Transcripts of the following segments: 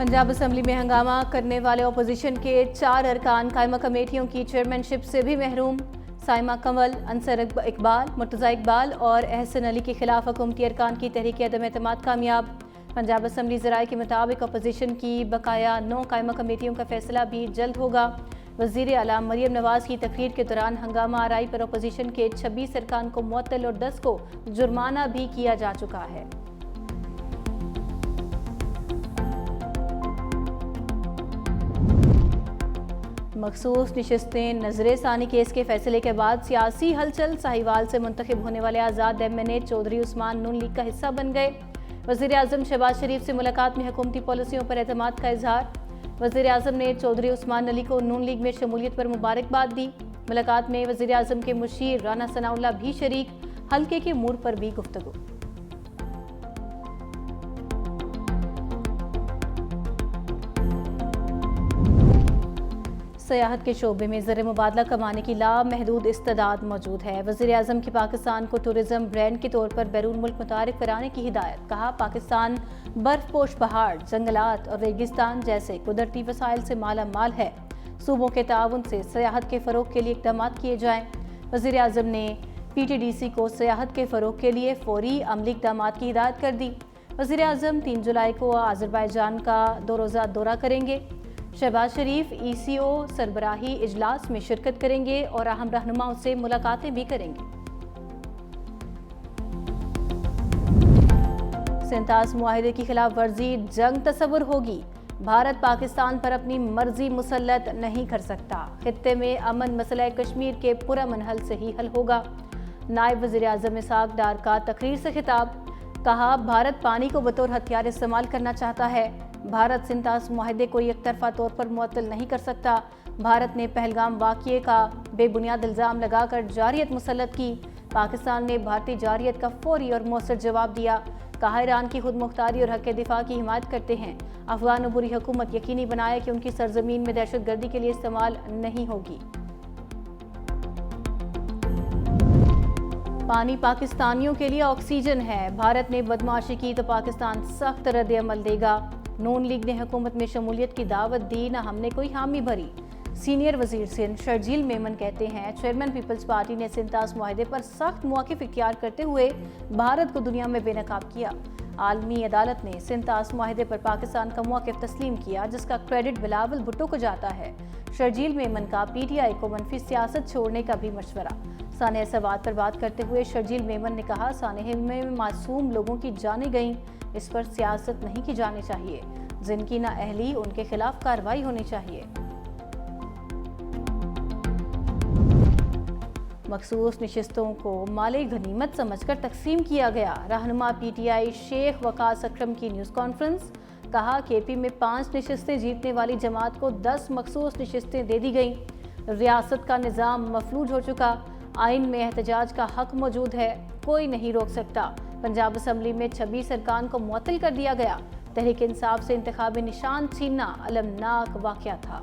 Punjab assembly में हंगामा करने वाले अपोजिशन के 4 अरकान कायमा कमेटियों की चेयरमैनशिप से भी महरूम। साइमा कंवल, अंसर इकबाल, मुर्तज़ा इकबाल और एहसन अली के खिलाफ हुकूमती अरकान की तहरीक अदम एतमाद कामयाब। पंजाब असम्बली ज़राए के मुताबिक अपोजिशन की बकाया 9 कायमा कमेटियों का फैसला भी जल्द होगा। वज़ीर आला मरियम नवाज़ की तकरीर के दौरान हंगामा आराई पर अपोजिशन के 26 अरकान को मुअत्तल और 10 को जुर्माना भी किया जा चुका है। मखसूस नशिस्तें नजर सानी केस के फैसले के बाद सियासी हलचल। साहिवाल से मुंतखब होने वाले आज़ाद MNA चौधरी उस्मान नून लीग का हिस्सा बन गए। वज़ीर आज़म शहबाज शरीफ से मुलाकात में हुकूमती पॉलिसियों पर एतमाद का इजहार। वज़ीर आज़म ने चौधरी उस्मान अली को नून लीग में शमूलियत पर मुबारकबाद दी। मुलाकात में वज़ीर आज़म के मुशीर राना सनाउल्लाह भी शरीक। हल्के के मूड पर भी गुफ्तगू। सयाहत के शोबे में ज़र मुबादला कमाने की लामहदूद इस्तेदाद मौजूद है। वज़ीर आज़म की पाकिस्तान को टूरिज़्म ब्रांड के तौर पर बैरून मुल्क मुतारिफ कराने की हिदायत। कहा, पाकिस्तान बर्फपोश पहाड़, जंगलात और रेगिस्तान जैसे कुदरती वसाइल से माला माल है। सूबों के ताउन से सयाहत के फ़रोग के लिए इक़दाम किए जाएँ। वज़ीर आज़म ने PTDC को सयाहत के फ़रोग के लिए फ़ौरी अमली इक़दाम की हिदायत कर दी। वज़ीर आज़म 3 जुलाई को आज़रबाईजान का 2 रोज़ा दौरा करेंगे। शहबाज शरीफ ECO सरबराही इजलास में शिरकत करेंगे और अहम रहनुमाओं से मुलाकातें भी करेंगे। सेंतास मुआहिदे की खिलाफ वर्जी जंग तस्वुर होगी। भारत पाकिस्तान पर अपनी मर्जी मुसल्लत नहीं कर सकता। खित्ते में अमन मसला कश्मीर के पुरअमन हल से ही हल होगा। नायब वज़ीर आज़म इसहाक डार का तकरीर से खिताब। कहा, भारत पानी को बतौर हथियार इस्तेमाल करना चाहता है। भारत सिंतास मुआहिदे को एक तरफा तौर पर मुअत्तल नहीं कर सकता। भारत ने पहलगाम वाक़ये का बेबुनियाद इल्ज़ाम लगाकर जारियत मुसल्लत की। पाकिस्तान ने भारतीय जारियत का फौरी और मौसर जवाब दिया। कहा, ईरान की खुद मुख्तारी और हक़ दिफा की हिमायत करते हैं। अफगान बुरी हुकूमत यकीनी बनाए कि उनकी सरजमीन में दहशत गर्दी के लिए इस्तेमाल नहीं होगी। पानी पाकिस्तानियों के लिए ऑक्सीजन है। भारत ने बदमाशी की तो पाकिस्तान सख्त रद्द अमल देगा। नून लीग ने हुकूमत में शमूलियत की दावत दी, न हमने कोई हामी भरी। सीनियर वजीर सिंध शर्जील मेमन कहते हैं, चेयरमैन पीपल्स पार्टी ने सिंतास मुआहिदे पर सख्त मौक़िफ़ इख्तियार करते हुए भारत को दुनिया में बेनकाब किया। आलमी अदालत ने सिंतास मुआहिदे पर पाकिस्तान का मौक़िफ़ तस्लीम किया, जिसका क्रेडिट बिलावल भुट्टो को जाता है। शर्जील मेमन का PTI को मनफी सियासत छोड़ने का भी मशवरा। सानह सवाद पर बात करते हुए शर्जील मेमन ने कहा, सानह में मासूम लोगों की जानें गईं, इस पर सियासत नहीं की जानी चाहिए। जिनकी नाअहली, उनके खिलाफ कार्रवाई होनी चाहिए। मखसूस नशिस्तों को माले गनीमत समझकर तकसीम किया गया। रहनुमा PTI शेख वकास अकरम की न्यूज़ कॉन्फ्रेंस। कहा, KP में 5 नशिस्तें जीतने वाली जमात को 10 मखसूस नशिस्तें दे दी गईं। रियासत का निज़ाम मफलूज हो चुका। आइन में एहतजाज का हक मौजूद है, कोई नहीं रोक सकता। पंजाब असम्बली में 26 अरकान को मुअत्तल कर दिया गया। तहरीक इंसाफ से इंतखाबी निशान छीनना अलमनाक वाक़या था।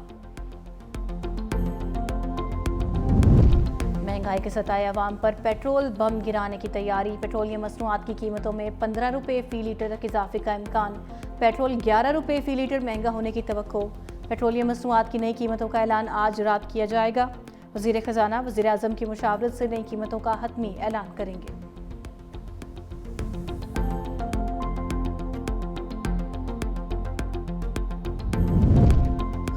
महंगाई के सताए अवाम पर पेट्रोल बम गिराने की तैयारी। पेट्रोलियम मसनूआत की कीमतों में 15 रुपये फ़ी लीटर तक इजाफे का इम्कान। पेट्रोल 11 रुपये फ़ी लीटर महंगा होने की तवक्को। पेट्रोलियम मसनूआत की नई कीमतों का ऐलान आज रात किया जाएगा। वज़ीर ख़जाना वज़ीर आज़म की मुशावरत से नई कीमतों का हतमी ऐलान करेंगे।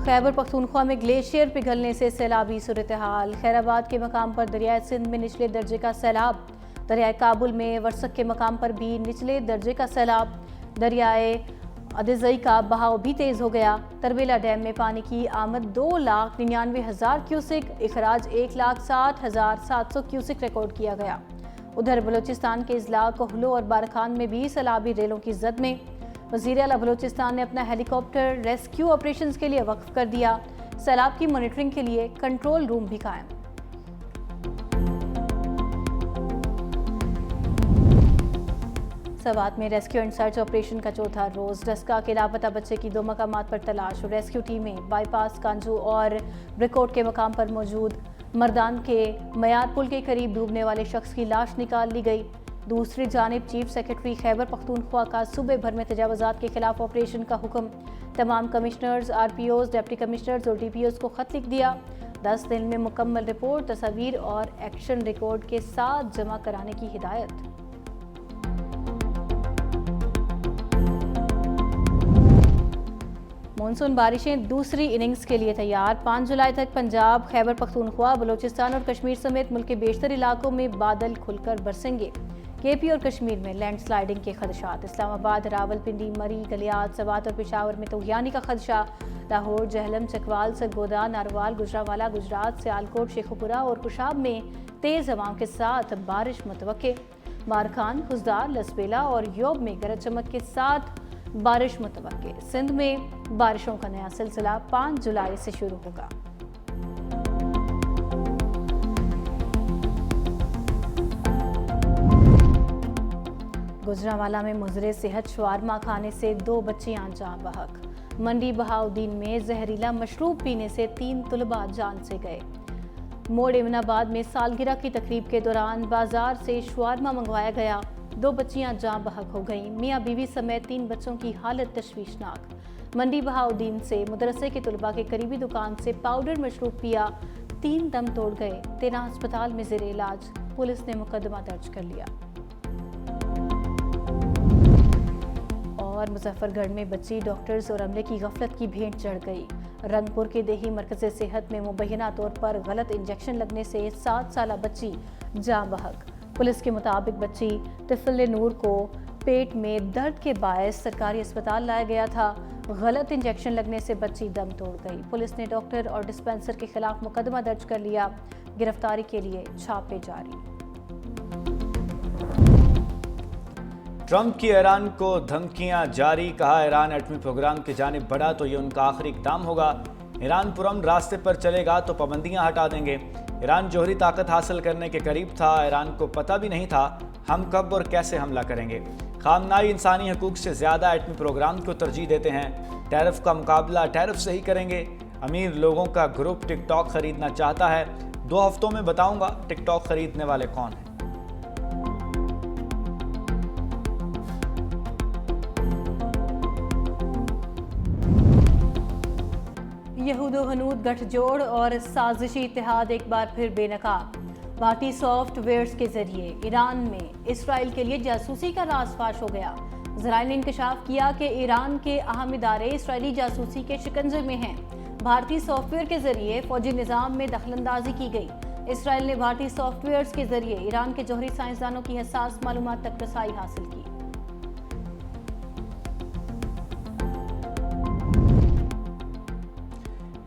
खैबर पख्तूनख्वा में ग्लेशियर पिघलने से सैलाबी सूरत हाल। खैराबाद के मकाम पर दरियाए सिंध में निचले दर्जे का सैलाब। दरियाए काबुल में वर्सक के मकाम पर भी निचले दर्जे का सैलाब। दरियाए अदजई का बहाव भी तेज़ हो गया। तरबेला डैम में पानी की आमद 2,99,000 क्यूसिक, इखराज 1,60,700 क्यूसिक रिकॉर्ड किया गया। उधर बलूचिस्तान के इजला कोहलो और बारखान में भी सैलाबी रेलों की जद में। वज़ीर आला बलूचिस्तान ने अपना हेलीकॉप्टर रेस्क्यू ऑपरेशंस के लिए वक्फ कर दिया। सैलाब की मॉनिटरिंग के लिए कंट्रोल रूम भी कायम। सवात में रेस्क्यू एंड सर्च ऑपरेशन का चौथा रोज। डस्का के लापता बच्चे की 2 मकामात पर तलाश। रेस्क्यू टीमें बाईपास, कांजू और ब्रिकोट के मकाम पर मौजूद। मर्दान के मयार पुल के करीब डूबने वाले शख्स की लाश निकाल ली गई। दूसरी जानिब चीफ सेक्रेटरी खैबर पख्तूनख्वा का सूबे भर में तजावुज़ात के खिलाफ ऑपरेशन का हुक्म। तमाम कमिश्नर्स, RPOs, डिप्टी कमिश्नर्स और DPOs को खत लिख दिया। 10 दिन में मुकम्मल रिपोर्ट, तस्वीर और एक्शन रिकॉर्ड के साथ जमा कराने की हिदायत। मानसून बारिशें दूसरी इनिंग्स के लिए तैयार। 5 जुलाई तक पंजाब, खैबर पख्तूनख्वा, बलूचिस्तान और कश्मीर समेत मुल्क के बेशतर इलाकों में बादल खुलकर बरसेंगे। KP और कश्मीर में लैंडस्लाइडिंग के खदशात। इस्लामाबाद, रावलपिंडी, मरी, गलियात, सवात और पेशावर में तूफ़ानी का खदशा। लाहौर, जहलम, चकवाल, सरगोदा, नारवाल, गुजरावाला, गुजरात, सियालकोट, शेखुपुरा और कुशाब में तेज़ हवाओं के साथ बारिश मुतवक्के। मारखान, खुजदार, लसबेला और योब में गरज चमक के साथ बारिश मुतवक्के। सिंध में बारिशों का नया सिलसिला 5 जुलाई से शुरू होगा। गुजरांवाला में मुजरे सेहत शवारमा खाने से 2 बच्चियां जान बहक। मंडी बहाउद्दीन में जहरीला मशरूब पीने से 3 तुलबा जान से गए। मोड़ इमनाबाद में सालगिरह की तकरीब के दौरान बाजार से शवारमा मंगवाया गया, 2 बच्चियां जान बहक हो गईं। मियाँ बीवी समेत 3 बच्चों की हालत तशवीशनाक। मंडी बहाउद्दीन से मदरसे के तुलबा के करीबी दुकान से पाउडर मशरूब पिया, 3 दम तोड़ गए, 13 अस्पताल में ज़ेरे इलाज। पुलिस ने मुकदमा दर्ज कर लिया। और मुजफ्फरगढ़ में बच्ची डॉक्टर्स और अमले की गफलत की भेंट चढ़ गई। रंगपुर के देही मरकज़ सेहत में मुबैना तौर पर गलत इंजेक्शन लगने से 7 साला बच्ची जान बहक। पुलिस के मुताबिक बच्ची तिफल नूर को पेट में दर्द के बायस सरकारी अस्पताल लाया गया था। गलत इंजेक्शन लगने से बच्ची दम तोड़ गई। पुलिस ने डॉक्टर और डिस्पेंसर के खिलाफ मुकदमा दर्ज कर लिया। गिरफ्तारी के लिए छापे जारी। ट्रंप की ईरान को धमकियां जारी। कहा, ईरान एटमी प्रोग्राम की जानिब बढ़ा तो ये उनका आखिरी इक़दाम होगा। ईरान पुरअमन रास्ते पर चलेगा तो पाबंदियां हटा देंगे। ईरान जौहरी ताकत हासिल करने के करीब था। ईरान को पता भी नहीं था हम कब और कैसे हमला करेंगे। खामनाई इंसानी हकूक से ज़्यादा एटमी प्रोग्राम को तरजीह देते हैं। टैरिफ का मुकाबला टैरिफ से ही करेंगे। अमीर लोगों का ग्रुप टिकटॉक खरीदना चाहता है। 2 हफ्तों में बताऊंगा टिकटॉक खरीदने वाले कौन हैं। यहूदो हनूद गठजोड़ और साजिशी इत्तेहाद एक बार फिर बेनकाब। भारतीय सॉफ्टवेयर्स के जरिए ईरान में इसराइल के लिए जासूसी का राज फाश हो गया। ज़राए ने इंकशाफ किया कि ईरान के अहम इदारे इसराइली जासूसी के शिकंजे में हैं। भारतीय सॉफ्टवेयर के जरिए फौजी निज़ाम में दखलंदाजी की गई। इसराइल ने भारतीय सॉफ्टवेयर्स के जरिए ईरान के जौहरी साइंसदानों की हसास मालूमात तक रसाई हासिल की।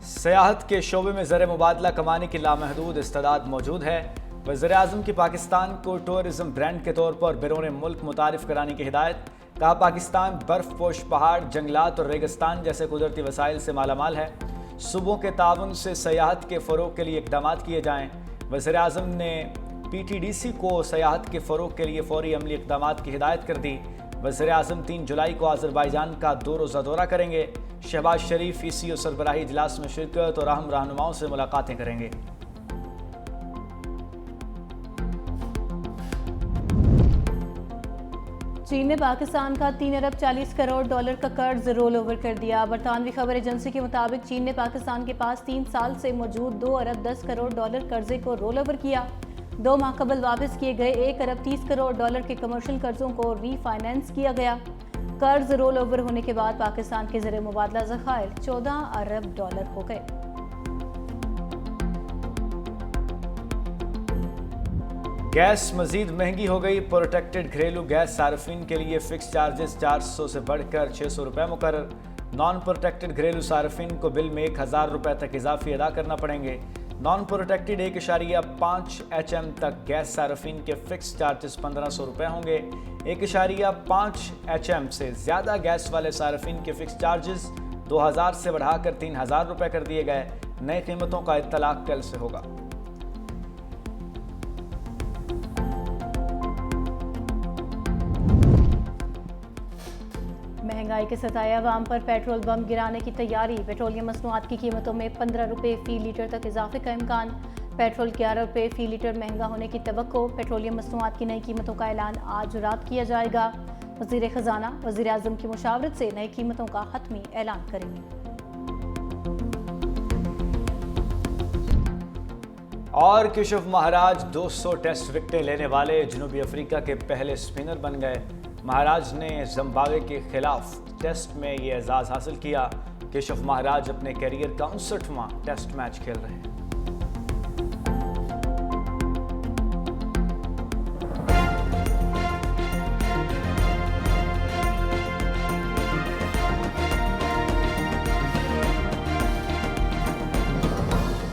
सियाहत के शोबे में ज़र मुबादला कमाने की लामहदूद इस्तेदाद मौजूद है। वज़ीर-ए-आज़म की पाकिस्तान को टूरिज्म ब्रांड के तौर पर बैरून मुल्क मुतारिफ कराने की हिदायत। कहा, पाकिस्तान बर्फपोश पहाड़, जंगलात और रेगिस्तान जैसे कुदरती वसाइल से मालामाल है। सूबों के ताउन से सियाहत के फ़रोग के लिए इक़दामात किए जाएँ। वज़ीर-ए-आज़म ने PTDC को सियाहत के फ़रोग के लिए फ़ौरी अमली इक़दामात की हिदायत कर दी। वज़ीर-ए-आज़म 3 जुलाई को अज़रबैजान का 2 रोज़ा दौरा करेंगे। शहबाज शरीफ ECO सरबराही इजलास में शिरकत और अहम रहनुमाओं से मुलाकातें करेंगे। चीन ने पाकिस्तान का 3 अरब 40 करोड़ डॉलर का कर्ज रोल ओवर कर दिया। बरतानवी खबर एजेंसी के मुताबिक चीन ने पाकिस्तान के पास 3 साल से मौजूद 2 अरब 10 करोड़ डॉलर कर्जे को रोल ओवर किया। 2 माह कबल वापस किए गए 1 अरब 30 करोड़ डॉलर के कमर्शियल कर्जों को रीफाइनेंस किया गया। कर्ज रोल ओवर होने के बाद पाकिस्तान के ज़र मुबादला ज़खायर 14 अरब डॉलर हो गए। गैस मजीद महंगी हो गई। प्रोटेक्टेड घरेलू गैस सार्फिन के लिए फिक्स चार्जेस 400 से बढ़कर 600 रुपये मुकर्रर। नॉन प्रोटेक्टेड घरेलू सार्फिन को बिल में 1000 रुपये तक इजाफी अदा करना पड़ेंगे। नॉन प्रोटेक्टेड 1.5 HM तक गैस सार्फिन के फिक्स चार्जेस 1500 रुपये होंगे। 1.5 HM से ज़्यादा गैस वाले सार्फिन के फिक्स चार्जेस 2000 से बढ़ाकर 3000 रुपये कर दिए गए। नई कीमतों का इत्तलाक कल से होगा। महंगाई के सताए अवाम पर पेट्रोल बम गिराने की तैयारी। पेट्रोलियम मसनूआत की कीमतों में 15 रुपये फ़ी लीटर तक इजाफे का इम्कान। पेट्रोल 11 रुपये फी लीटर महंगा होने की तवक्को। पेट्रोलियम मसनूआत की नई कीमतों का ऐलान आज रात किया जाएगा। वज़ीर ख़जाना वज़ीर आज़म की मुशावरत से नई कीमतों का हतमी ऐलान करेंगे। और केशव महाराज 200 टेस्ट विकेटें लेने वाले जनूबी अफ्रीका के पहले स्पिनर बन गए। महाराज ने जिम्बाब्वे के खिलाफ टेस्ट में ये एजाज़ हासिल किया। केशव महाराज अपने कैरियर का 59वां टेस्ट मैच खेल रहे हैं।